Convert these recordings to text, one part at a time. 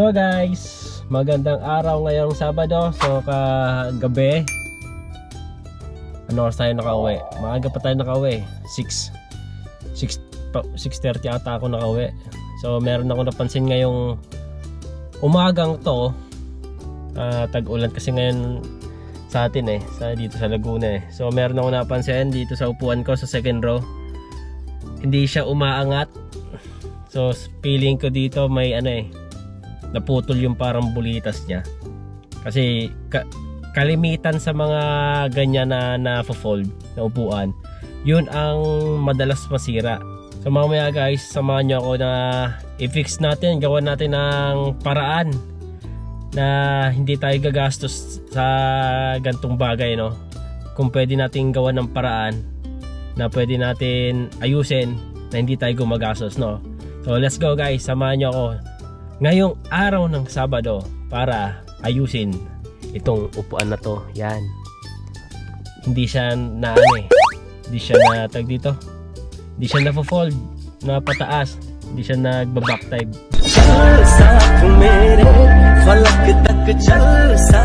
So guys, magandang araw ngayong Sabado. So kagabi, ano oras tayo nakauwi? Maaga pa tayo nakauwi, 6:30 ata ako nakauwi. So meron ako napansin ngayong umagang to, tag-ulan kasi ngayon sa atin dito sa Laguna So meron ako napansin dito sa upuan ko sa second row, hindi siya umaangat. So feeling ko dito may naputol yung parang bulitas niya. Kasi kalimitan sa mga ganyan na fold na upuan, yun ang madalas masira. So mamaya guys, samahan nyo ako na i-fix natin, gawan natin ng paraan na hindi tayo gagastos sa gantong bagay, no? Kung pwede natin gawan ng paraan na pwede natin ayusin na hindi tayo gumagastos, no? So let's go guys, samahan nyo ako ngayong araw ng Sabado para ayusin itong upuan na to. Yan, hindi siya hindi siya na tag dito, hindi siya na-fold na pataas, hindi siya nagba-back type.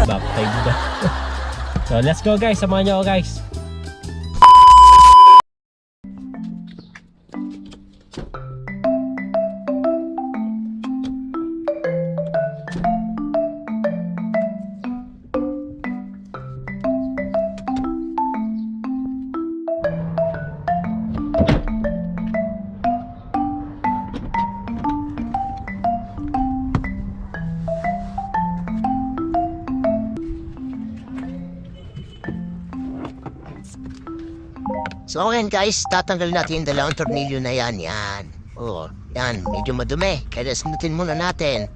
Back type ba? So let's go guys, samahan nyo ako guys. So okay guys, tatanggal natin yung dalawang tornilyo na yan. Oh, yan, medyo madumi. Kaya sunutin muna natin.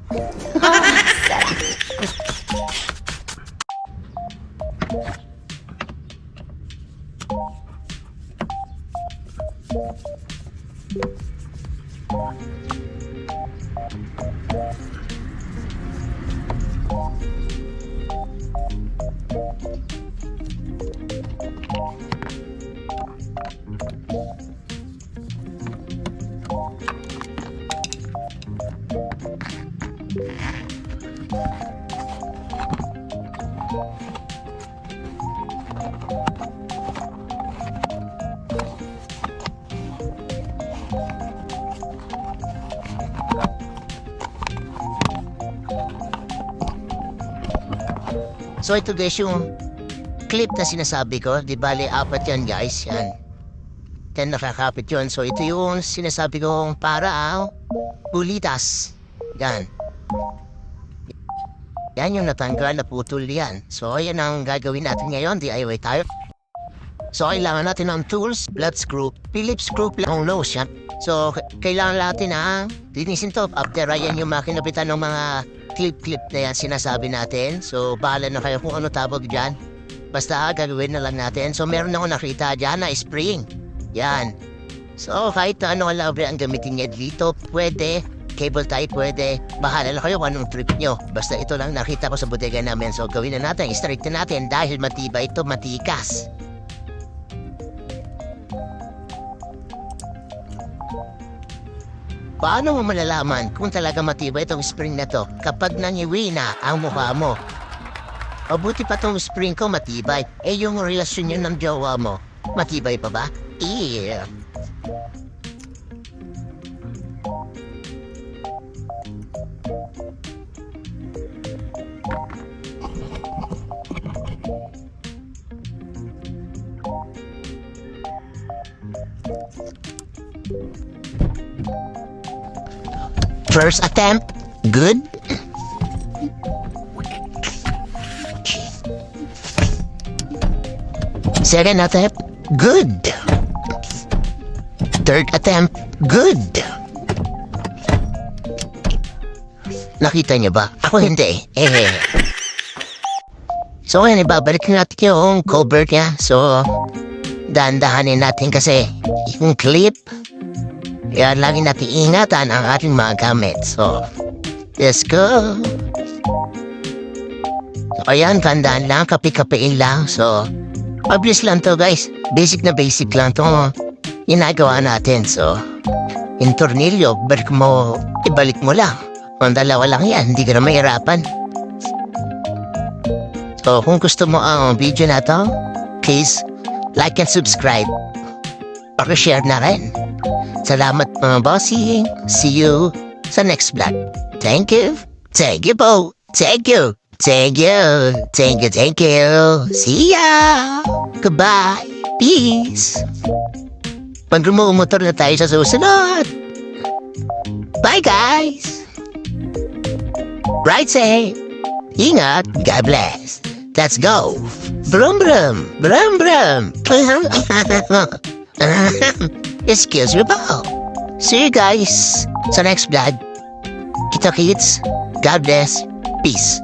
So ito guys yung clip na sinasabi ko. Di bali apat yan guys. Yan, 10 nakakapit yun. So ito yung sinasabi kong para bulitas. Yan yung natanggal, naputol yan. So yan ang gagawin natin ngayon. DIY tayo. So kailangan natin ng tools, blood screw, Phillips screw lang nose yan. So kailangan natin linisin to. After yan yung makinapitan ng mga clip na yan sinasabi natin. So bahala na kayo kung ano tawag dyan. Basta gagawin na lang natin. So meron ako nakita dyan na spring. Yan. So kahit na ano kalabre ang gamitin niya dito, pwede. Cable tie pwede. Bahala na kayo kung anong trip nyo. Basta ito lang nakita ko sa bodega namin. So gawin na natin, i-straight na natin dahil matibay ito, matikas. Paano mo malalaman kung talaga matibay itong spring na to kapag nangiwi na ang mukha mo? Mabuti pa itong spring ko matibay. Yung relasyon yun ng jowa mo, matibay pa ba? Yeah. First attempt, good. Second attempt, good. Third attempt, good. Nakita niyo ba? Ako hindi. So ngayon, ibabalik natin yung cover niya. So, dahan-dahanin natin kasi yung clip, kaya lagi natin ingatan ang ating mga gamit. So, let's go. So, ayan, tandaan lang, kapi-kapiin lang. So, mabilis lang to guys. Basic na basic lang to. Ginagawa natin. So, yung tornilyo, ibalik mo lang. Kung dalawa lang yan, hindi ka na mahirapan. So, kung gusto mo ang video na to, please like and subscribe. Paki-share na rin. Salamat mga bossing. See you sa next vlog. Thank you. Thank you po. Thank you. Thank you. Thank you. Thank you. See ya. Goodbye. Peace. Pag-motor na tayo sa susunod. Bye guys. Ride safe. Ingat. God bless. Let's go. Brum brum. Brum brum. Excuse me po. See you guys sa next vlog. Kita kits. God bless. Peace.